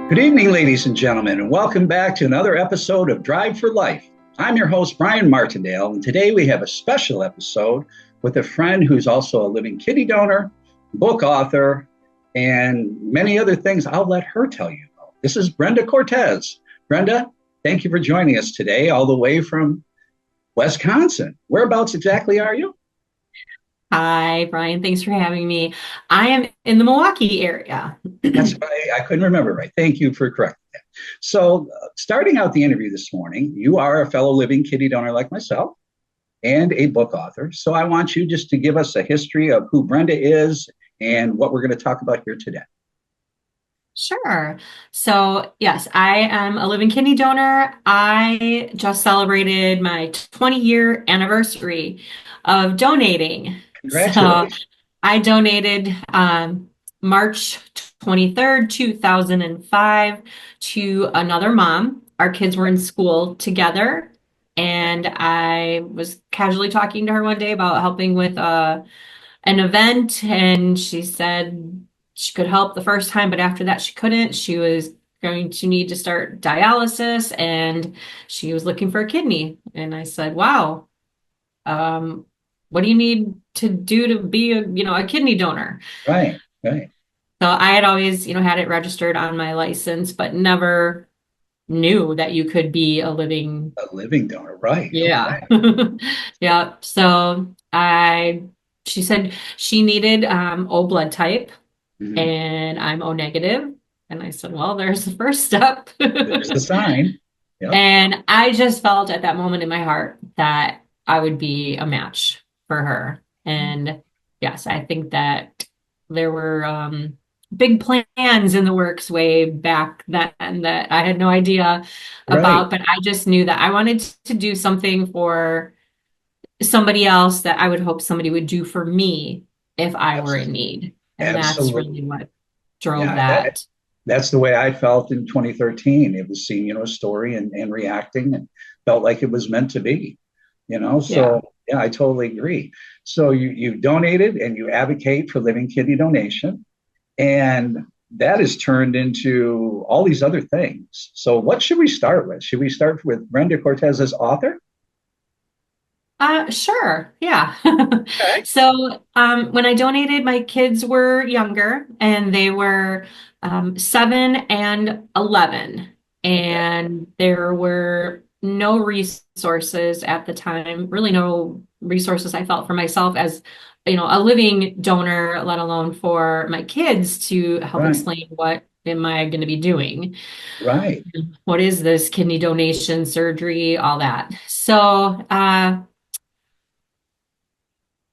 Good evening, ladies and gentlemen, and welcome back to another episode of Drive for Life. I'm your host, Brian Martindale, and today we have a special episode with a friend who's also a living kidney donor, book author, and many other things I'll let her tell you about. This is Brenda Cortez. Brenda, thank you for joining us today, all the way from Wisconsin. Whereabouts exactly are you? Hi, Brian. Thanks for having me. I am in the Milwaukee area. That's right. I couldn't remember right. Thank you for correcting that. So, starting out the interview this morning, you are a fellow living kidney donor like myself and a book author. So, I want you just to give us a history of who Brenda is and what we're going to talk about here today. Sure. So, yes, I am a living kidney donor. I just celebrated my 20-year anniversary of donating. So, Congratulations. I donated March 23rd, 2005 to another mom. Our kids were in school together, and I was casually talking to her one day about helping with an event, and she said she could help the first time, but after that she couldn't. She was going to need to start dialysis, and she was looking for a kidney. And I said, wow, what do you need to do to be a kidney donor? Right, right. So I had always, had it registered on my license, but never knew that you could be a living. A living donor, right. Yeah. Okay. Yeah. So she said she needed O blood type, Mhm. and I'm O negative. And I said, well, there's the first step. There's the sign. Yep. And I just felt at that moment in my heart that I would be a match for her. And yes, I think that there were big plans in the works way back then that I had no idea Right. about, but I just knew that I wanted to do something for somebody else that I would hope somebody would do for me if I were in Abs- need. And that's really Absolutely. what drove Yeah. that. That's the way I felt in 2013. It was seeing, a story and reacting and felt like it was meant to be. Yeah. So yeah, I totally agree. So you donated and you advocate for living kidney donation, and that is turned into all these other things. So what should we start with? Should we start with Brenda Cortez as author? Sure. Yeah. Okay. So, when I donated, my kids were younger and they were 7 and 11. Okay. And there were no resources at the time, really no resources I felt for myself as, a living donor, let alone for my kids to help Right. explain what am I going to be doing? Right. What is this kidney donation surgery, all that. So,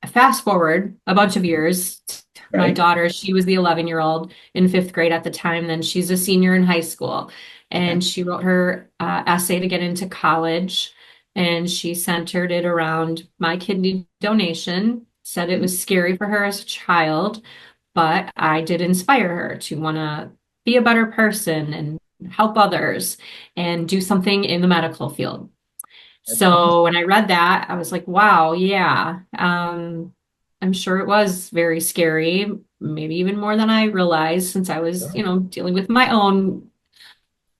fast forward a bunch of years, my Right. daughter, she was the 11-year-old in fifth grade at the time. Then she's a senior in high school. Okay. And she wrote her essay to get into college. And she centered it around my kidney donation, said it Mhm. was scary for her as a child, but I did inspire her to want to be a better person and help others and do something in the medical field. That's awesome. So when I read that, I was like, wow, yeah. I'm sure it was very scary, maybe even more than I realized since I was, Sure. dealing with my own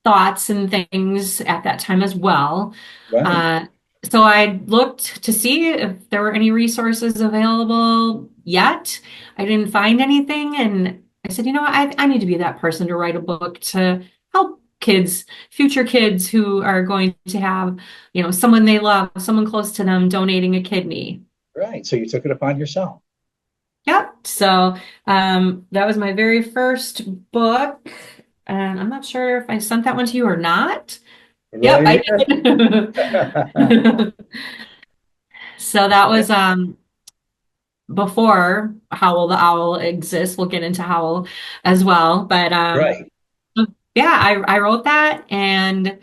thoughts and things at that time as well. Right. Uh, so I looked to see if there were any resources available yet. I didn't find anything. And I said, I need to be that person to write a book to help kids, future kids who are going to have, someone they love, someone close to them donating a kidney. Right. So you took it upon yourself. Yep. So that was my very first book. And I'm not sure if I sent that one to you or not. Yep, Right I here. did. So that was before Howl the Owl exists. We'll get into Howl as well. But Right. yeah, I wrote that, and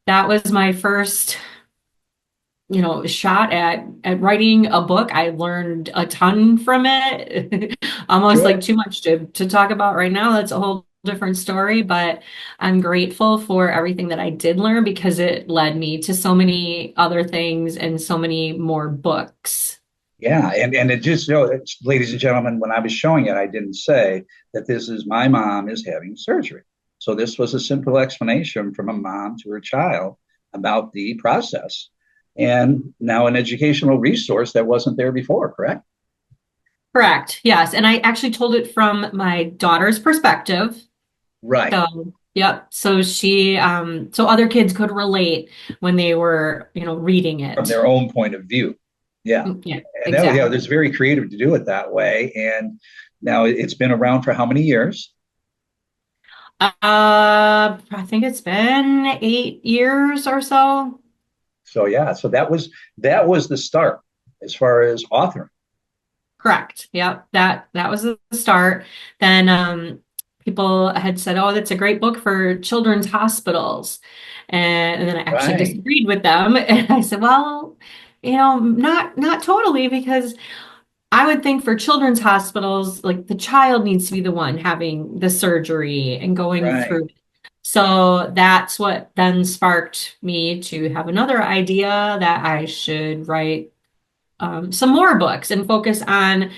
that was my first, shot at writing a book. I learned a ton from it. Almost Sure. like too much to talk about right now. That's a whole different story, but I'm grateful for everything that I did learn because it led me to so many other things and so many more books. Yeah. And it just, ladies and gentlemen, when I was showing it, I didn't say that this is my mom is having surgery. So this was a simple explanation from a mom to her child about the process, and now an educational resource that wasn't there before, correct? Correct. Yes. And I actually told it from my daughter's perspective. Right. So, yep. So so other kids could relate when they were, reading From it. their own point of view. Yeah. Yeah, And that was, yeah, exactly. it's very creative to do it that way. And now it's been around for how many years? I think it's been 8 years or so. So yeah, so that was the start as far as authoring. Correct. Yep. That was the start. Then people had said, "Oh, that's a great book for children's hospitals." And then I actually Right. disagreed with them. And I said, "Well, not totally, because I would think for children's hospitals, like the child needs to be the one having the surgery and going Right. through it." So that's what then sparked me to have another idea that I should write some more books and focus on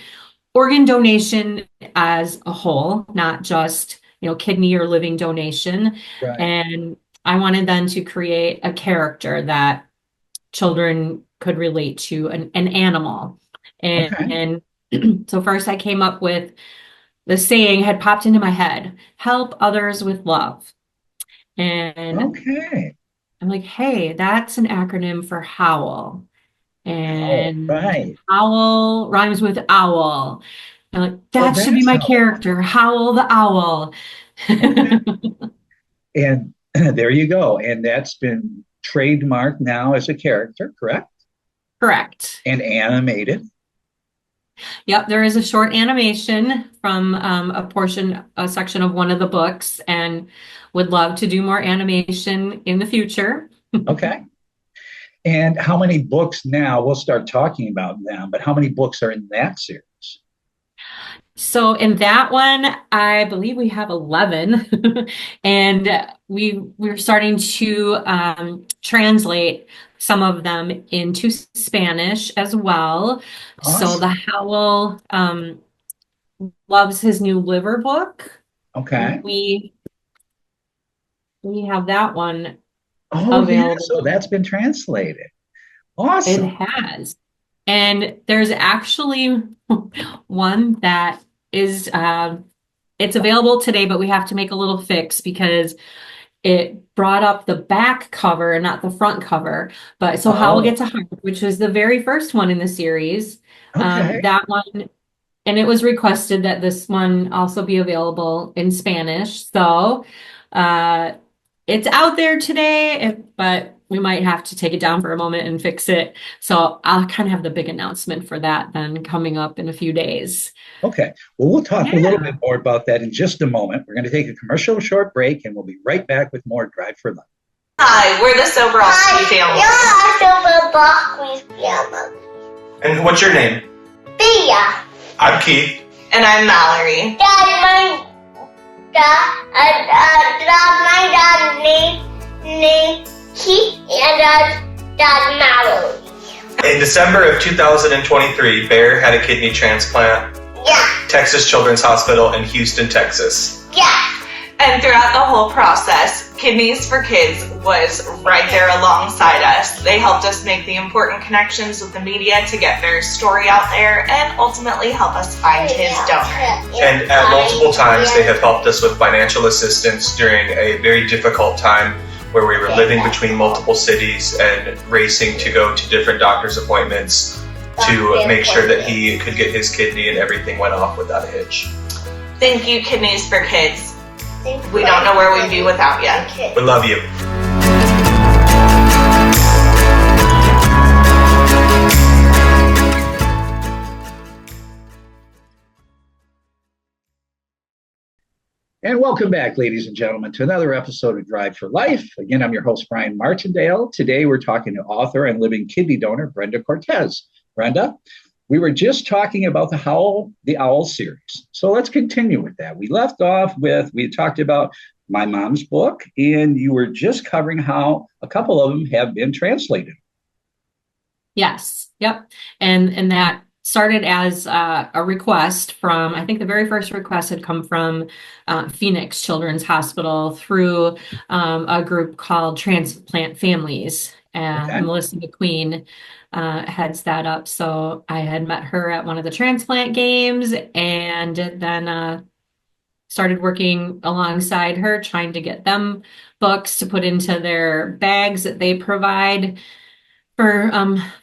organ donation as a whole, not just, kidney or living donation. Right. And I wanted then to create a character that children could relate to, an animal. Okay. And so first I came up with the saying had popped into my head, help others with love. And Okay. I'm like, hey, that's an acronym for howl. Oh, And right. howl rhymes with owl. I'm like, So that should be that's my how that. character, Howl the Owl. Okay. And there you go. And that's been trademarked now as a character, correct? Correct. And animated. Yep, there is a short animation from a section of one of the books, and would love to do more animation in the future. Okay. And how many books now? We'll start talking about them, but how many books are in that series? So in that one, I believe we have 11, and we're starting to translate some of them into Spanish as well. So the Awesome. Howl loves his new liver book. Okay. We we have that one Oh, yeah. So available. that's been translated. It Awesome. has. And there's actually one that is it's available today, but we have to make a little fix because it brought up the back cover and not the front cover. But so Howl Oh, Gets a Heart, which was the very first one in the series. okay. That one, and it was requested that this one also be available in Spanish. So uh, it's out there today, but we might have to take it down for a moment and fix it. So I'll kind of have the big announcement for that then coming up in a few days. Okay. Well, we'll talk a little bit Yeah. more about that in just a moment. We're going to take a commercial short break and we'll be right back with more Drive for Life. Hi, we're the Sober Oxley family. Yeah, Sober family. And what's your name? Thea. I'm Keith. And I'm Mallory. My dad named Keith and dad Mallory. In December of 2023, Bear had a kidney transplant. Yeah, Texas Children's Hospital in Houston, Texas. yeah. And throughout the whole process, Kidneys for Kids was right there alongside us. They helped us make the important connections with the media to get their story out there and ultimately help us find his donor. And at multiple times, they have helped us with financial assistance during a very difficult time where we were living between multiple cities and racing to go to different doctor's appointments to make sure that he could get his kidney and everything went off without a hitch. Thank you, Kidneys for Kids. We don't know where we'd be without you. We love you. And welcome back, ladies and gentlemen, to another episode of Drive for Life. Again, I'm your host, Brian Martindale. Today, we're talking to author and living kidney donor, Brenda Cortez. Brenda, we were just talking about the Howl the Owl series. So let's continue with that. We left off with, we talked about my mom's book, and you were just covering how a couple of them have been translated. Yes. Yep. And that started as a request from, I think the very first request had come from Phoenix Children's Hospital through a group called Transplant Families. Okay. Melissa McQueen heads that up. So I had met her at one of the transplant games and then started working alongside her, trying to get them books to put into their bags that they provide for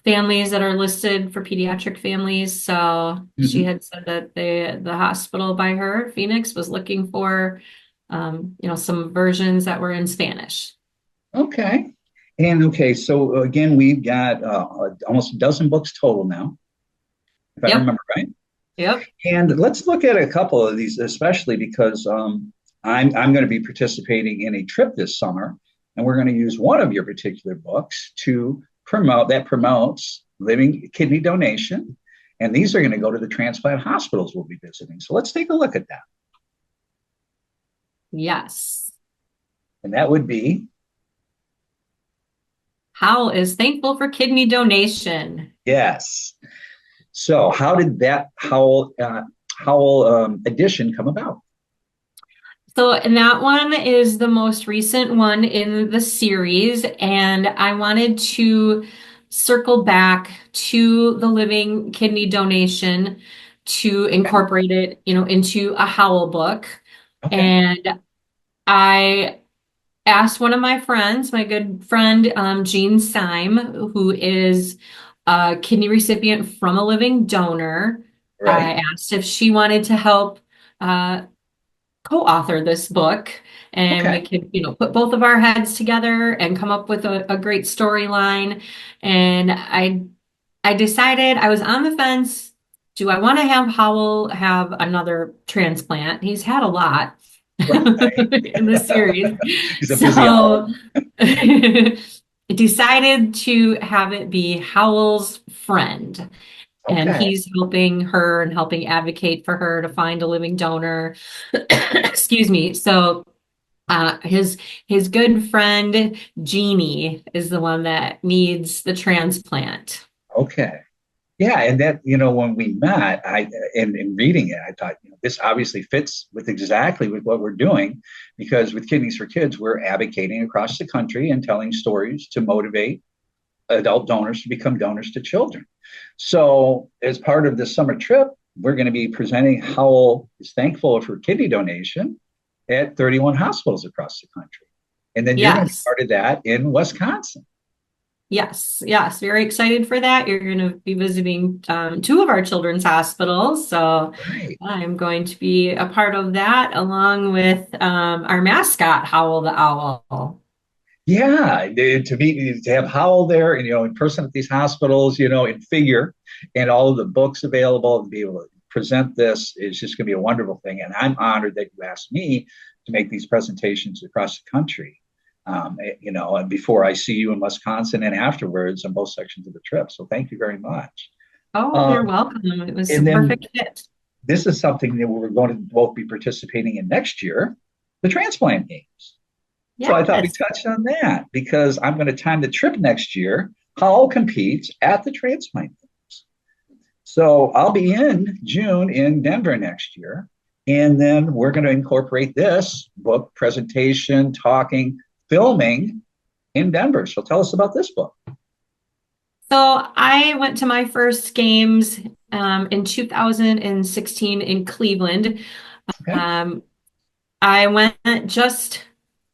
families that are listed for pediatric families. So she Mhm. had said that the hospital by her, Phoenix, was looking for some versions that were in Spanish. Okay. And okay, so again, we've got almost a dozen books total now, if I Yep. remember right. Yep. And let's look at a couple of these, especially because I'm going to be participating in a trip this summer, and we're going to use one of your particular books to promotes living kidney donation, and these are going to go to the transplant hospitals we'll be visiting. So let's take a look at that, Yes. and that would be Howell is thankful for kidney donation. yes. So how did that Howell edition come about? So, and that one is the most recent one in the series, and I wanted to circle back to the living kidney donation to incorporate it, into a Howell book. Okay. And I asked one of my friends, my good friend Jean Syme, who is a kidney recipient from a living donor. Right. I asked if she wanted to help uh, co-author this book, and we Okay. could, put both of our heads together and come up with a great storyline. And I decided I was on the fence. Do I want to have Howell have another transplant? He's had a lot Right. in the series. He's a busy owl. So decided to have it be Howell's friend. And Okay. he's helping her and helping advocate for her to find a living donor. Excuse me. So his good friend Jeannie is the one that needs the transplant. Okay. Yeah, and that, when we met, in reading it, I thought, this obviously fits with exactly with what we're doing, because with Kidneys for Kids, we're advocating across the country and telling stories to motivate adult donors to become donors to children. So, as part of this summer trip, we're going to be presenting Howell is thankful for kidney donation at 31 hospitals across the country. And then you're going to be Yes. part of that in Wisconsin. Yes, yes, very excited for that. You're going to be visiting two of our children's hospitals, so Right. I'm going to be a part of that along with our mascot, Howl the Owl. Yeah, to have Howell there, and in person at these hospitals, in figure, and all of the books available, and be able to present this is just going to be a wonderful thing. And I'm honored that you asked me to make these presentations across the country. And before I see you in Wisconsin and afterwards on both sections of the trip. So thank you very much. Oh, Um, you're welcome. It was a and then perfect fit. this is something that we're going to both be participating in next year, the transplant games. So I thought we Yes. touched on that because I'm going to time the trip next year. Howell competes at the transplant games. So I'll be in June in Denver next year. And then we're going to incorporate this book presentation, talking, filming in Denver. So tell us about this book. So I went to my first games in 2016 in Cleveland. Okay. Um, I went just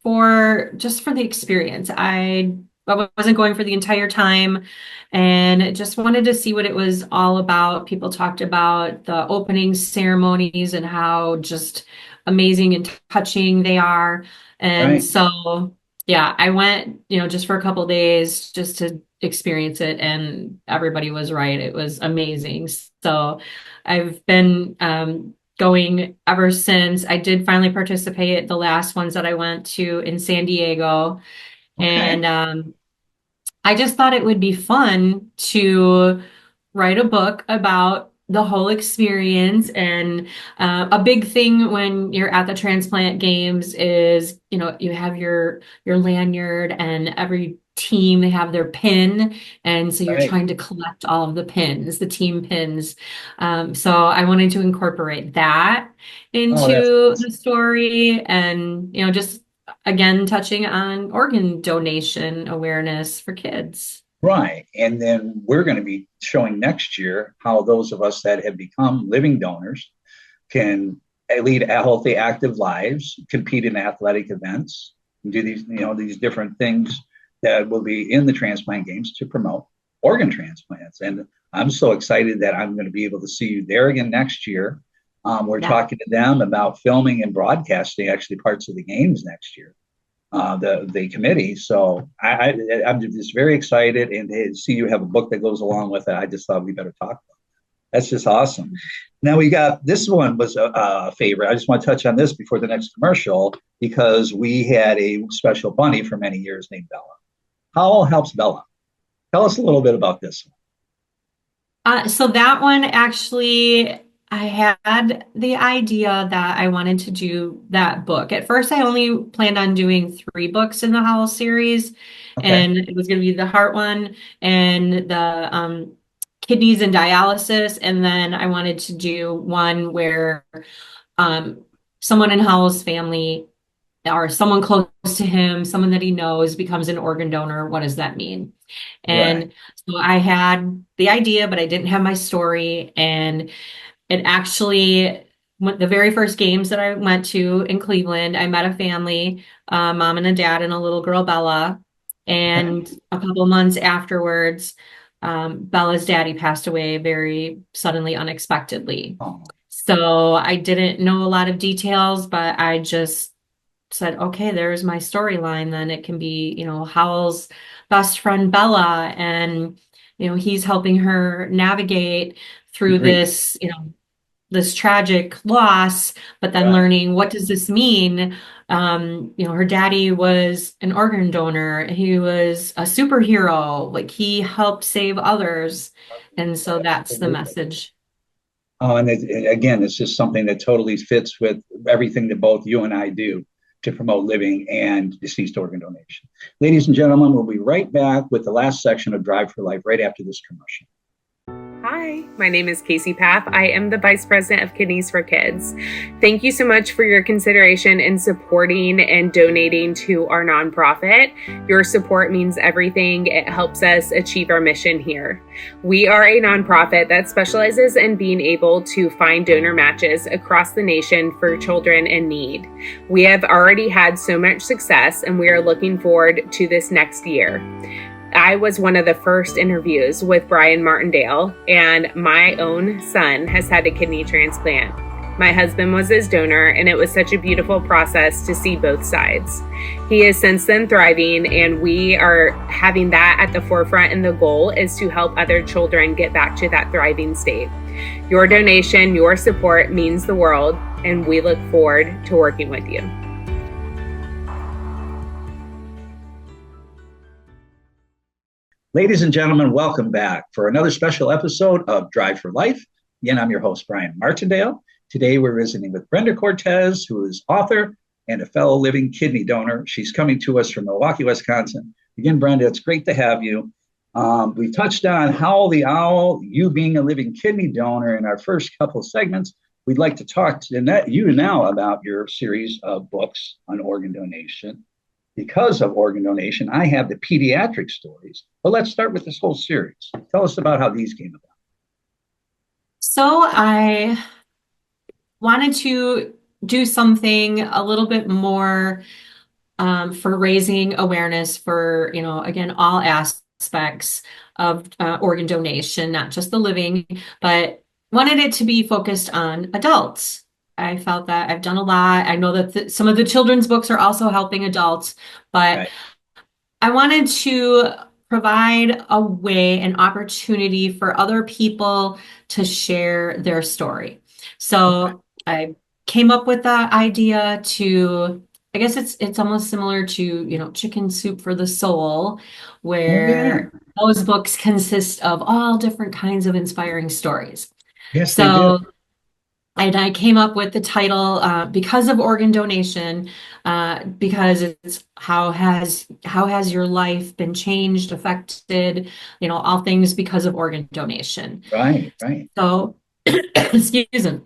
for the experience. I wasn't going for the entire time and just wanted to see what it was all about. People talked about the opening ceremonies and how just amazing and touching they are. And Right. so, yeah, I went, just for a couple days just to experience it, and everybody was right. It was amazing. So I've been going ever since. I did finally participate at the last ones that I went to in San Diego. Okay. And I just thought it would be fun to write a book about the whole experience. And a big thing when you're at the transplant games is, you have your lanyard, and every team, they have their pin, and so you're Right. trying to collect all of the pins, the team pins. So I wanted to incorporate that Oh, that's into awesome. the story, and just again touching on organ donation awareness for kids. Right. And then we're going to be showing next year how those of us that have become living donors can lead healthy, active lives, compete in athletic events, and do these different things that will be in the transplant games to promote organ transplants. And I'm so excited that I'm going to be able to see you there again next year. We're Yeah. talking to them about filming and broadcasting actually parts of the games next year. The committee. So I'm just very excited, and to see you have a book that goes along with it. I just thought we better talk about it. That's just awesome. Now we got this one was a favorite. I just want to touch on this before the next commercial because we had a special bunny for many years named Bella. How helps Bella? Tell us a little bit about this one. So that one actually, I had the idea that I wanted to do that book. At first, I only planned on doing 3 books in the Howl series, Okay. and it was going to be the heart one and the kidneys and dialysis, and then I wanted to do one where um, someone in Howell's family or someone close to him, someone that he knows, becomes an organ donor. What does that mean? Right. And so I had the idea, but I didn't have my story. And it actually, the very first games that I went to in Cleveland, I met a family, a mom and a dad, and a little girl, Bella. And a couple of months afterwards, Bella's daddy passed away very suddenly, unexpectedly. Oh, So I didn't know a lot of details, but I just said, okay, there's my storyline. Then it can be, Howell's best friend Bella, and he's helping her navigate through great. this tragic loss, but then Right. learning, what does this mean? Her daddy was an organ donor. He was a superhero. Like, he helped save others. And so that's the Absolutely. message. Oh, and again, it's just something that totally fits with everything that both you and I do to promote living and deceased organ donation. Ladies and gentlemen, we'll be right back with the last section of Drive for Life right after this commercial. Hi, my name is Casey Path. I am the Vice President of Kidneys for Kids. Thank you so much for your consideration in supporting and donating to our nonprofit. Your support means everything. It helps us achieve our mission here. We are a nonprofit that specializes in being able to find donor matches across the nation for children in need. We have already had so much success, and we are looking forward to this next year. I was one of the first interviews with Brian Martindale, and my own son has had a kidney transplant. My husband was his donor, and it was such a beautiful process to see both sides. He is since then thriving, and we are having that at the forefront, and the goal is to help other children get back to that thriving state. Your donation, your support means the world, and we look forward to working with you. Ladies and gentlemen, welcome back for another special episode of Drive for Life. Again, I'm your host, Brian Martindale. Today, we're visiting with Brenda Cortez, who is author and a fellow living kidney donor. She's coming to us from Milwaukee, Wisconsin. Again, Brenda, it's great to have you. We touched on Howl the Owl, you being a living kidney donor in our first couple of segments. We'd like to talk to you now about your series of books on organ donation. Because of organ donation, I have the pediatric stories. But let's start with this whole series. Tell us about how these came about. So I wanted to do something a little bit more for raising awareness for, again, all aspects of organ donation, not just the living, but wanted it to be focused on adults. I felt that I've done a lot. I know that some of the children's books are also helping adults, but Right. I wanted to provide a way, an opportunity for other people to share their story. So I came up with the idea to, I guess it's almost similar to, Chicken Soup for the Soul, where those books consist of all different kinds of inspiring stories. Yes, they So do. And I came up with the title because of organ donation, because it's how has your life been changed, affected, all things because of organ donation. Right, right. So, excuse me,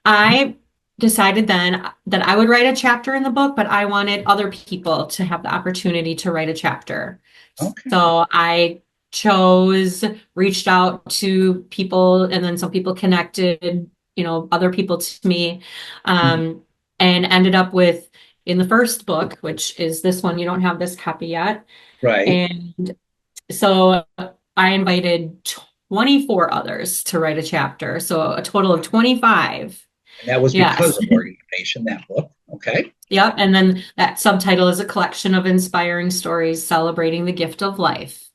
I decided then that I would write a chapter in the book, but I wanted other people to have the opportunity to write a chapter. Okay. So I reached out to people, and then some people connected, other people to me, Mhm. and ended up with, in the first book, which is this one, you don't have this copy yet. Right. And so I invited 24 others to write a chapter. So a total of 25. And that was because Yes. of organization, that book. Okay. Yep. And then that subtitle is a collection of inspiring stories celebrating the gift of life.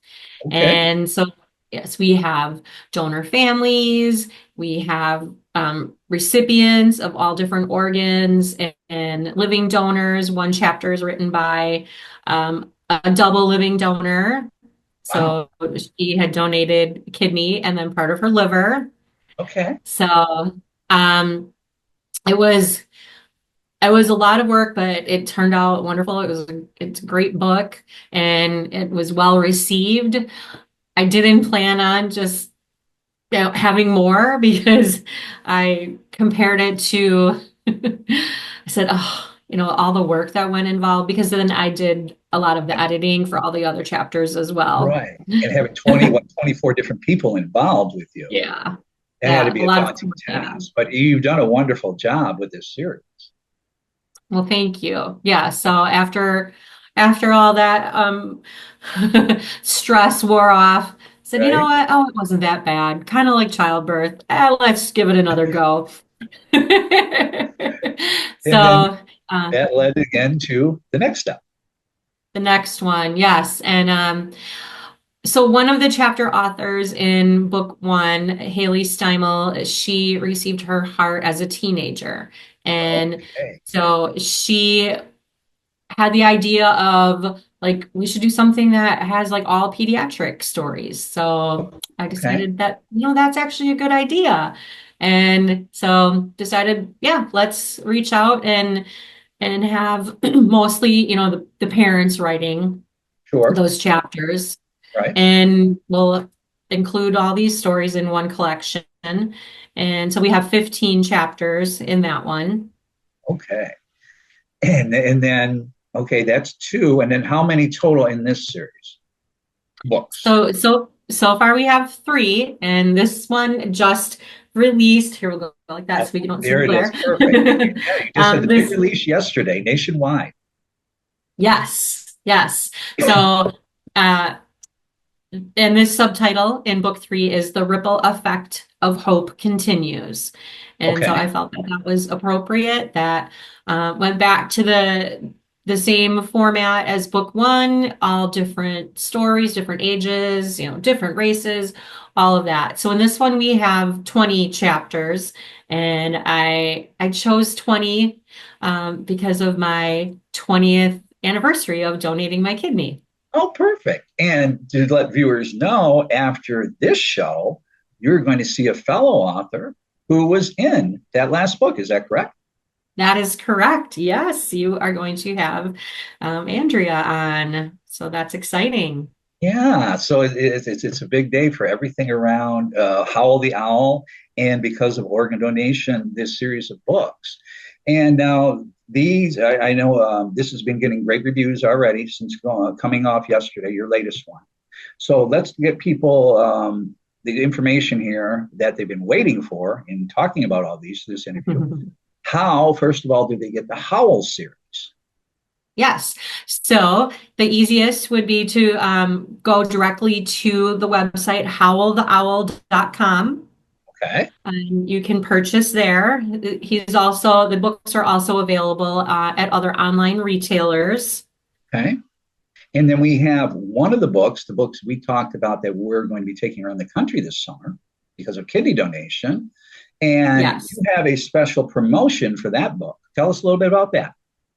Okay. And so, yes, we have donor families, we have recipients of all different organs and living donors. One chapter is written by a double living donor. Wow. So she had donated a kidney and then part of her liver. Okay. So um, it was it was a lot of work, but it turned out wonderful. It's a great book, and it was well received. I didn't plan on just having more because I compared it to I said, oh, all the work that went involved, because then I did a lot of the editing for all the other chapters as well. Right. And having 24 different people involved with you, Yeah. that had to Yeah. be A a lot of daunting yeah. task. But you've done a wonderful job with this series. Well, thank you. Yeah. So after all that stress wore off, I said, you know Right. what? Oh, it wasn't that bad. Kind of like childbirth. Let's give it another go. And then So that led again to the next step. the next one, yes. And so one of the chapter authors in book one, Haley Steimel, she received her heart as a teenager. And Okay. so she had the idea of like we should do something that has like all pediatric stories. So I Okay. decided that that's actually a good idea. And so decided, yeah, let's reach out and have mostly, the parents writing Sure. those chapters, Right. and we'll include all these stories in one collection. And so we have 15 chapters in that one. Okay. And then okay, that's two. And then how many total in this series? Books. So far we have 3, and this one just released. Here we'll go like that Oh, so we don't see there the it is. glare. Perfect. Yeah, you just had the big This release yesterday, nationwide. Yes, yes. So uh and this subtitle in book 3 is The Ripple Effect of Hope Continues. And so Okay. I felt that that was appropriate. That went back to the same format as book 1, all different stories, different ages, different races, all of that. So in this one we have 20 chapters, and I chose 20 because of my 20th anniversary of donating my kidney. Oh, perfect. And to let viewers know, after this show, you're going to see a fellow author who was in that last book. Is that correct? That is correct. Yes, you are going to have Andrea on. So that's exciting. Yeah. So it's a big day for everything around Howl the Owl, and because of organ donation, this series of books. And now these, I know this has been getting great reviews already since coming off yesterday, your latest one. So let's get people the information here that they've been waiting for in talking about all these, this interview. How, first of all, do they get the Howl series? Yes. So the easiest would be to go directly to the website howltheowl.com. Okay. And you can purchase there. The books are also available at other online retailers. Okay. And then we have one of the books we talked about that we're going to be taking around the country this summer because of kidney donation. And Yes. you have a special promotion for that book. Tell us a little bit about that.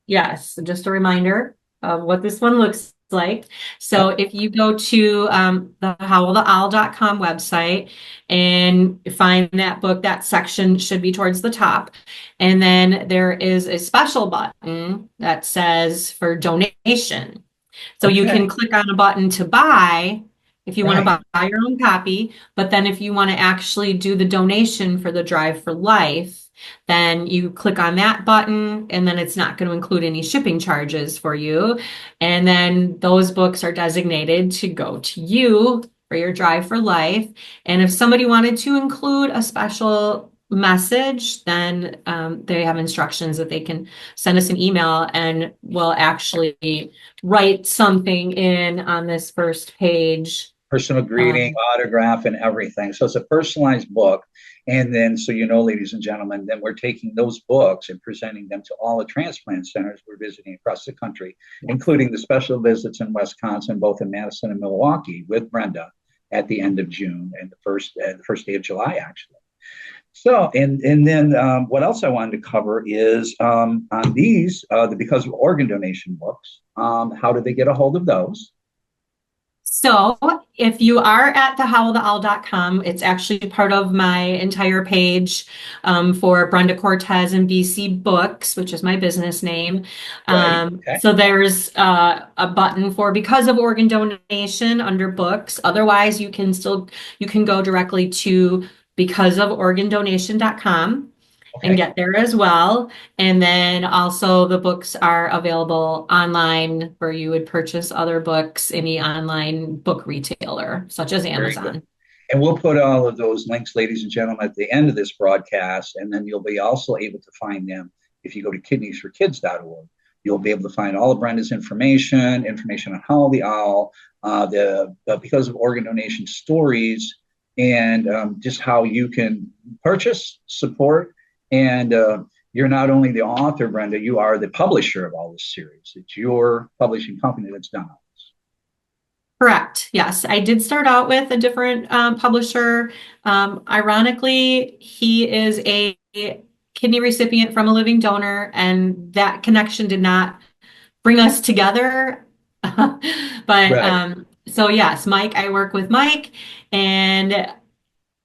Yes. So just a reminder of what this one looks like. So if you go to the howltheowl.com website and find that book, that section should be towards the top. And then there is a special button that says for donation. So you can click on a button to buy if you want to buy your own copy. But then if you want to actually do the donation for the Drive for Life, then you click on that button, and then it's not going to include any shipping charges for you. And then those books are designated to go to you for your Drive for Life. And if somebody wanted to include a special message, then they have instructions that they can send us an email, and we'll actually write something in on this first page. Personal greeting, autograph, and everything. So it's a personalized book. And then, so you know, ladies and gentlemen, then we're taking those books and presenting them to all the transplant centers we're visiting across the country, including the special visits in Wisconsin, both in Madison and Milwaukee, with Brenda at the end of June and the first day of July, actually. So, and then what else I wanted to cover is on these, the Because of Organ Donation books, how do they get a hold of those? So if you are at thehowltheowl.com, it's actually part of my entire page for Brenda Cortez and BC Books, which is my business name. So there's a button for Because of Organ Donation under books. Otherwise, you can go directly to becauseoforgandonation.com and get there as well. And then also the books are available online where you would purchase other books, any online book retailer, such as Amazon. And we'll put all of those links, ladies and gentlemen, at the end of this broadcast. And then you'll be also able to find them if you go to kidneysforkids.org. You'll be able to find all of Brenda's information on Howl the Owl, the Because of Organ Donation stories, and just how you can purchase, support. And you're not only the author, Brenda, you are the publisher of all this series. It's your publishing company that's done all this. Correct. Yes. I did start out with a different publisher. Ironically, he is a kidney recipient from a living donor, and that connection did not bring us together. But so yes, Mike, I work with Mike, and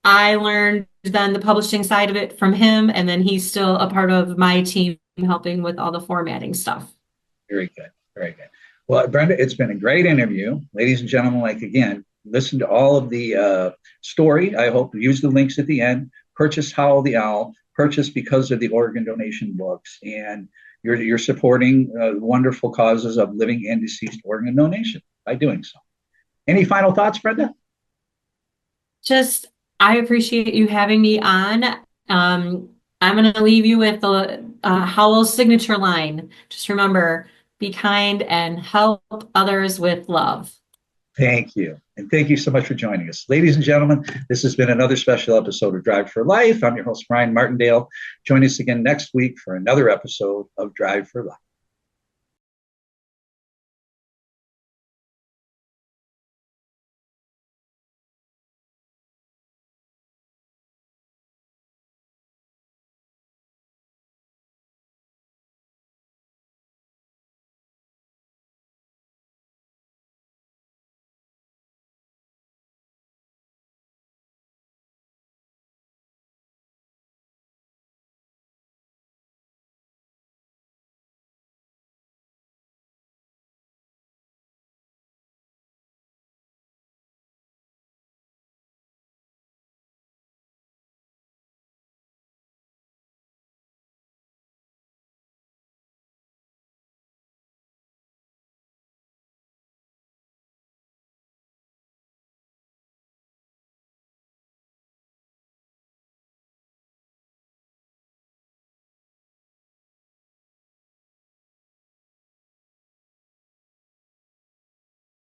I learned then the publishing side of it from him, and then he's still a part of my team helping with all the formatting stuff. Very good. Very good. Well, Brenda, it's been a great interview. Ladies and gentlemen, again, listen to all of the story. I hope use the links at the end. Purchase Howl the Owl. Purchase Because of the Organ Donation books. And you're supporting wonderful causes of living and deceased organ donation by doing so. Any final thoughts, Brenda? I appreciate you having me on. I'm going to leave you with the Howl's signature line. Just remember, be kind and help others with love. Thank you. And thank you so much for joining us. Ladies and gentlemen, this has been another special episode of Drive for Life. I'm your host, Brian Martindale. Join us again next week for another episode of Drive for Life.